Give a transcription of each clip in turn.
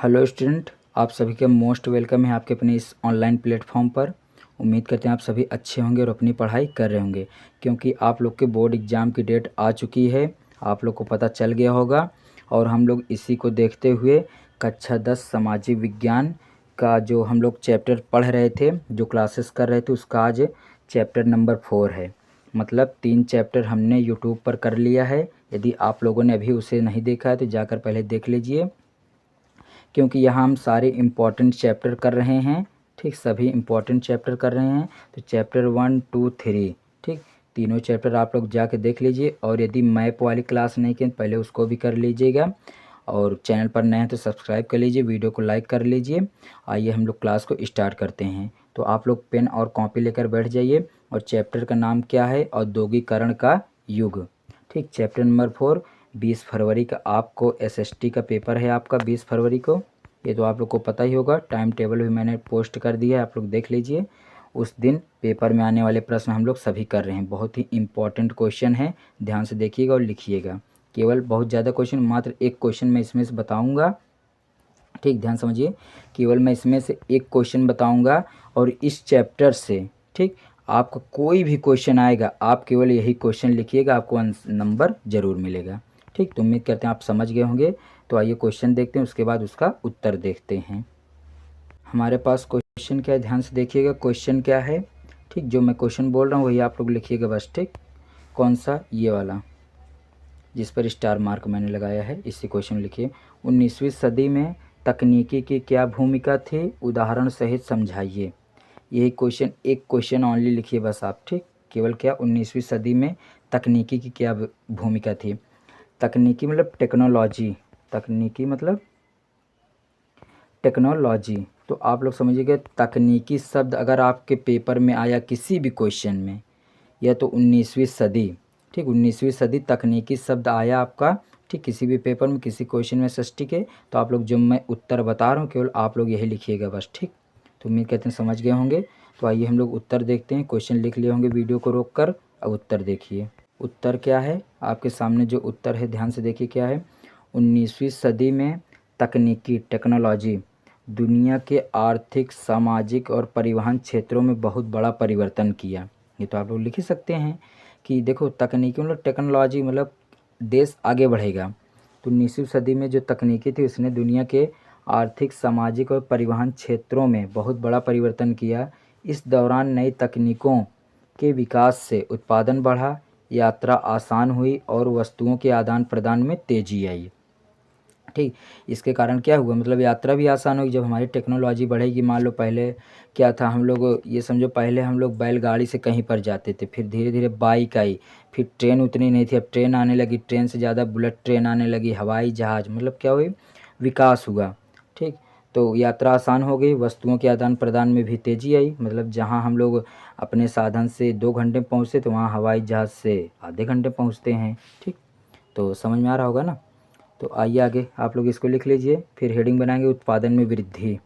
Hello student, आप सभी का मोस्ट वेलकम है आपके अपने इस ऑनलाइन प्लेटफॉर्म पर। उम्मीद करते हैं आप सभी अच्छे होंगे और अपनी पढ़ाई कर रहे होंगे, क्योंकि आप लोग के बोर्ड एग्ज़ाम की डेट आ चुकी है। आप लोग को पता चल गया होगा और हम लोग इसी को देखते हुए कक्षा 10 सामाजिक विज्ञान का जो हम लोग चैप्टर पढ़ रहे थे, जो क्लासेस कर रहे थे, उसका आज चैप्टर नंबर 4 है। मतलब 3 चैप्टर हमने यूट्यूब पर कर लिया है। यदि आप लोगों ने अभी उसे नहीं देखा है तो जाकर पहले देख लीजिए, क्योंकि यहाँ हम सारे इम्पॉर्टेंट चैप्टर कर रहे हैं। ठीक, सभी इम्पॉर्टेंट चैप्टर कर रहे हैं। तो चैप्टर 1, 2, 3, ठीक, तीनों चैप्टर आप लोग जाके देख लीजिए। और यदि मैप वाली क्लास नहीं की पहले उसको भी कर लीजिएगा। और चैनल पर नए हैं तो सब्सक्राइब कर लीजिए, वीडियो को लाइक कर लीजिए। आइए हम लोग क्लास को स्टार्ट करते हैं। तो आप लोग पेन और कॉपी लेकर बैठ जाइए। और चैप्टर का नाम क्या है? औद्योगिकरण का युग। ठीक, चैप्टर नंबर 4। 20 फरवरी का आपको एसएसटी का पेपर है, आपका 20 फरवरी को। ये तो आप लोग को पता ही होगा, टाइम टेबल भी मैंने पोस्ट कर दिया है, आप लोग देख लीजिए। उस दिन पेपर में आने वाले प्रश्न हम लोग सभी कर रहे हैं। बहुत ही इंपॉर्टेंट क्वेश्चन है, ध्यान से देखिएगा और लिखिएगा। केवल बहुत ज़्यादा क्वेश्चन, मात्र एक क्वेश्चन मैं इसमें से बताऊँगा। ठीक, ध्यान समझिए, केवल मैं इसमें से एक क्वेश्चन बताऊँगा। और इस चैप्टर से, ठीक, आपका कोई भी क्वेश्चन आएगा, आप केवल यही क्वेश्चन लिखिएगा, आपको नंबर ज़रूर मिलेगा। ठीक, तो उम्मीद करते हैं आप समझ गए होंगे। तो आइए क्वेश्चन देखते हैं, उसके बाद उसका उत्तर देखते हैं। हमारे पास क्वेश्चन क्या है, ध्यान से देखिएगा। क्वेश्चन क्या है? ठीक, जो मैं क्वेश्चन बोल रहा हूँ वही आप लोग लिखिएगा बस। ठीक, कौन सा? ये वाला जिस पर स्टार मार्क मैंने लगाया है, इसी क्वेश्चन लिखिए। 19वीं सदी में तकनीकी की क्या भूमिका थी? उदाहरण सहित समझाइए। यही क्वेश्चन, एक क्वेश्चन ऑनली लिखिए बस आप। ठीक, केवल क्या? 19वीं सदी में तकनीकी की क्या भूमिका थी? तकनीकी मतलब टेक्नोलॉजी, तकनीकी मतलब टेक्नोलॉजी। तो आप लोग समझिएगा, तकनीकी शब्द अगर आपके पेपर में आया किसी भी क्वेश्चन में, या तो 19वीं सदी, ठीक, 19वीं सदी तकनीकी शब्द आया आपका, ठीक, किसी भी पेपर में किसी क्वेश्चन में षष्ठी के, तो आप लोग जो मैं उत्तर बता रहा हूँ केवल आप लोग यही लिखिएगा बस। ठीक, तो उम्मीद करते हैं समझ गए होंगे। तो आइए हम लोग उत्तर देखते हैं। क्वेश्चन लिख लिए होंगे वीडियो को रोक कर, अब उत्तर देखिए। उत्तर क्या है आपके सामने? जो उत्तर है ध्यान से देखिए क्या है। 19वीं सदी में तकनीकी, टेक्नोलॉजी, दुनिया के आर्थिक, सामाजिक और परिवहन क्षेत्रों में बहुत बड़ा परिवर्तन किया। ये तो आप लोग लिख ही सकते हैं कि देखो, तकनीकी मतलब टेक्नोलॉजी मतलब देश आगे बढ़ेगा। तो 19वीं सदी में जो तकनीकी थी उसने दुनिया के आर्थिक, सामाजिक और परिवहन क्षेत्रों में बहुत बड़ा परिवर्तन किया। इस दौरान नई तकनीकों के विकास से उत्पादन बढ़ा, यात्रा आसान हुई और वस्तुओं के आदान प्रदान में तेजी आई। ठीक, इसके कारण क्या हुआ? मतलब यात्रा भी आसान होगी जब हमारी टेक्नोलॉजी बढ़ेगी। मान लो पहले क्या था, हम लोग ये समझो पहले हम लोग बैलगाड़ी से कहीं पर जाते थे, फिर धीरे धीरे बाइक आई, फिर ट्रेन उतनी नहीं थी, अब ट्रेन आने लगी, ट्रेन से ज़्यादा बुलेट ट्रेन आने लगी, हवाई जहाज़, मतलब क्या हुई? विकास हुआ। ठीक, तो यात्रा आसान हो गई, वस्तुओं के आदान प्रदान में भी तेज़ी आई। मतलब जहाँ हम लोग अपने साधन से 2 घंटे में पहुँचते तो वहाँ हवाई जहाज़ से आधे घंटे पहुँचते हैं। ठीक, तो समझ में आ रहा होगा ना। तो आइए आगे आप लोग इसको लिख लीजिए। फिर हेडिंग बनाएंगे उत्पादन में वृद्धि।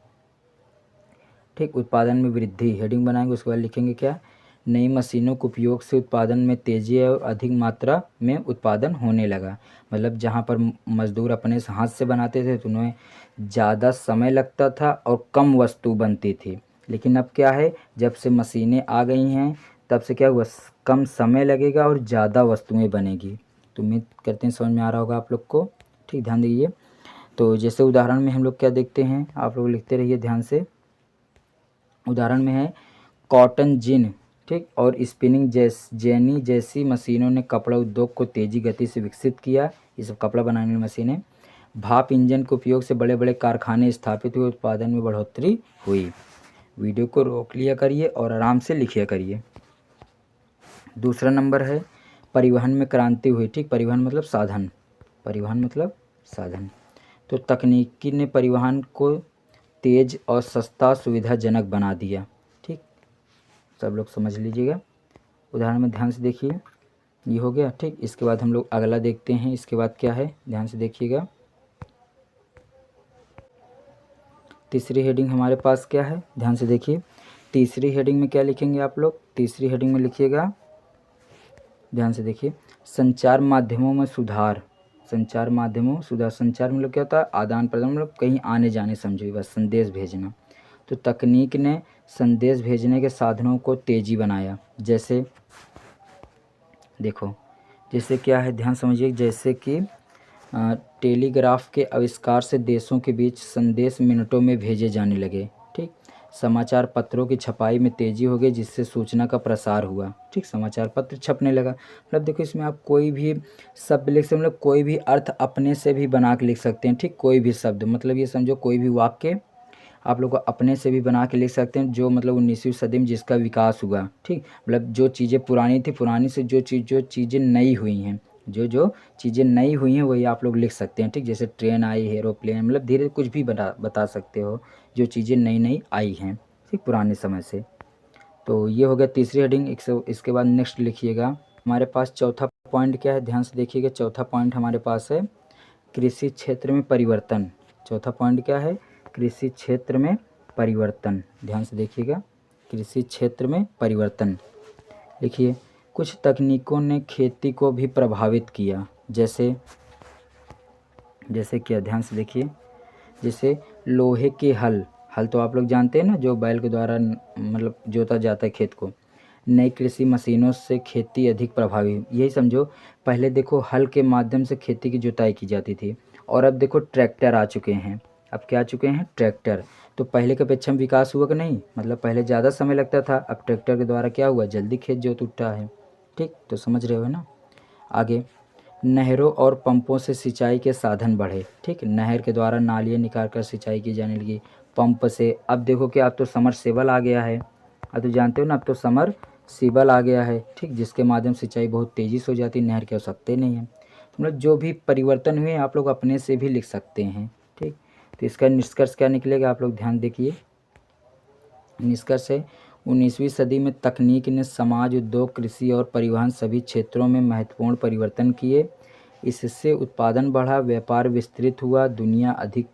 ठीक, उत्पादन में वृद्धि हेडिंग बनाएंगे, उसके बाद लिखेंगे क्या? नई मशीनों के उपयोग से उत्पादन में तेजी और अधिक मात्रा में उत्पादन होने लगा। मतलब जहाँ पर मजदूर अपने हाथ से बनाते थे तो उन्हें ज़्यादा समय लगता था और कम वस्तु बनती थी। लेकिन अब क्या है, जब से मशीनें आ गई हैं तब से क्या हुआ? कम समय लगेगा और ज़्यादा वस्तुएं बनेगी। तो उम्मीद करते हैं समझ में आ रहा होगा आप लोग को। ठीक, ध्यान दीजिए। तो जैसे उदाहरण में हम लोग क्या देखते हैं, आप लोग लिखते रहिए ध्यान से। उदाहरण में है कॉटन जिन, ठीक, और स्पिनिंग जेनी जैसी मशीनों ने कपड़ा उद्योग को तेजी गति से विकसित किया। ये सब कपड़ा बनाने वाली मशीनें। भाप इंजन के उपयोग से बड़े बड़े कारखाने स्थापित हुए, उत्पादन में बढ़ोतरी हुई। वीडियो को रोक लिया करिए और आराम से लिखिया करिए। दूसरा नंबर है परिवहन में क्रांति हुई। ठीक, परिवहन मतलब साधन, परिवहन मतलब साधन। तो तकनीकी ने परिवहन को तेज और सस्ता, सुविधाजनक बना दिया। ठीक, सब लोग समझ लीजिएगा। उदाहरण में ध्यान से देखिए, ये हो गया। ठीक, इसके बाद हम लोग अगला देखते हैं। इसके बाद क्या है, ध्यान से देखिएगा। तीसरी हेडिंग हमारे पास क्या है, ध्यान से देखिए। तीसरी हेडिंग में क्या लिखेंगे आप लोग? तीसरी हेडिंग में लिखिएगा, ध्यान से देखिए, संचार माध्यमों में सुधार। संचार माध्यमों सुधार। संचार मतलब क्या होता है, आदान प्रदान, मतलब कहीं आने जाने समझिए, बस संदेश भेजना। तो तकनीक ने संदेश भेजने के साधनों को तेज़ी बनाया। जैसे देखो, जैसे क्या है, ध्यान समझिए, जैसे कि टेलीग्राफ के आविष्कार से देशों के बीच संदेश मिनटों में भेजे जाने लगे। ठीक, समाचार पत्रों की छपाई में तेज़ी हो गई, जिससे सूचना का प्रसार हुआ। ठीक, समाचार पत्र छपने लगा। मतलब देखो, इसमें आप कोई भी शब्द लिख सकते, मतलब कोई भी अर्थ अपने से भी बना के लिख सकते हैं। ठीक, कोई भी शब्द, मतलब ये समझो कोई भी वाक्य आप लोग को अपने से भी बना के लिख सकते हैं, जो मतलब 19वीं सदी में जिसका विकास हुआ। ठीक, मतलब जो चीज़ें पुरानी थी, पुरानी से जो चीज़ें नई हुई हैं, जो चीज़ें नई हुई हैं वही आप लोग लिख सकते हैं। ठीक, जैसे ट्रेन आई, एरोप्लेन, मतलब धीरे कुछ भी बता सकते हो, जो चीज़ें नई नई आई हैं, ठीक, पुराने समय से। तो ये हो गया तीसरी हेडिंग। इसके बाद नेक्स्ट लिखिएगा, हमारे पास चौथा पॉइंट क्या है, ध्यान से देखिएगा। चौथा पॉइंट हमारे पास है कृषि क्षेत्र में परिवर्तन। चौथा पॉइंट क्या है, कृषि क्षेत्र में परिवर्तन। ध्यान से देखिएगा, कृषि क्षेत्र में परिवर्तन। लिखिए, कुछ तकनीकों ने खेती को भी प्रभावित किया। जैसे क्या, ध्यान से देखिए, जैसे लोहे के हल। हल तो आप लोग जानते हैं ना, जो बैल के द्वारा मतलब जोता जाता है खेत को। नई कृषि मशीनों से खेती अधिक प्रभावी, यही समझो। पहले देखो हल के माध्यम से खेती की जुताई की जाती थी, और अब देखो ट्रैक्टर आ चुके हैं। अब क्या आ चुके हैं, ट्रैक्टर। तो पहले के अपेक्षा में विकास हुआ कि नहीं, मतलब पहले ज़्यादा समय लगता था, अब ट्रैक्टर के द्वारा क्या हुआ, जल्दी खेत जोत उठा है। ठीक, तो समझ रहे हो ना। आगे, नहरों और पंपों से सिंचाई के साधन बढ़े। ठीक, नहर के द्वारा नालियाँ निकाल कर सिंचाई की जाने लगी, पंप से। अब देखो कि अब तो समरसेबल आ गया है, अब तो जानते हो ना, अब तो समरसीबल आ गया है। ठीक, जिसके माध्यम से सिंचाई बहुत तेज़ी से हो जाती है, नहर की आवश्यकता ही नहीं है। तो मतलब जो भी परिवर्तन हुए आप लोग अपने से भी लिख सकते हैं। ठीक, तो इसका निष्कर्ष क्या निकलेगा, आप लोग ध्यान देखिए। निष्कर्ष है, 19वीं सदी में तकनीक ने समाज, उद्योग, कृषि और परिवहन सभी क्षेत्रों में महत्वपूर्ण परिवर्तन किए। इससे उत्पादन बढ़ा, व्यापार विस्तृत हुआ, दुनिया अधिक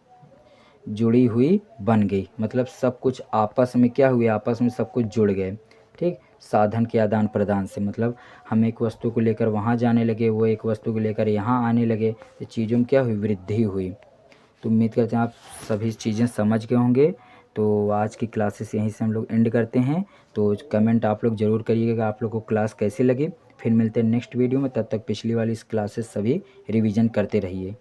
जुड़ी हुई बन गई। मतलब सब कुछ आपस में क्या हुए, आपस में सब कुछ जुड़ गए। ठीक, साधन के आदान प्रदान से, मतलब हम एक वस्तु को लेकर वहाँ जाने लगे, वो एक वस्तु को लेकर यहाँ आने लगे, तो चीज़ों में क्या हुई, वृद्धि हुई। तो उम्मीद करते हैं आप सभी चीज़ें समझ गए होंगे। तो आज की क्लासेस यहीं से हम लोग एंड करते हैं। तो कमेंट आप लोग ज़रूर करिएगा कि आप लोग को क्लास कैसी लगी। फिर मिलते हैं नेक्स्ट वीडियो में, तब तक पिछली वाली क्लासेस सभी रिवीजन करते रहिए।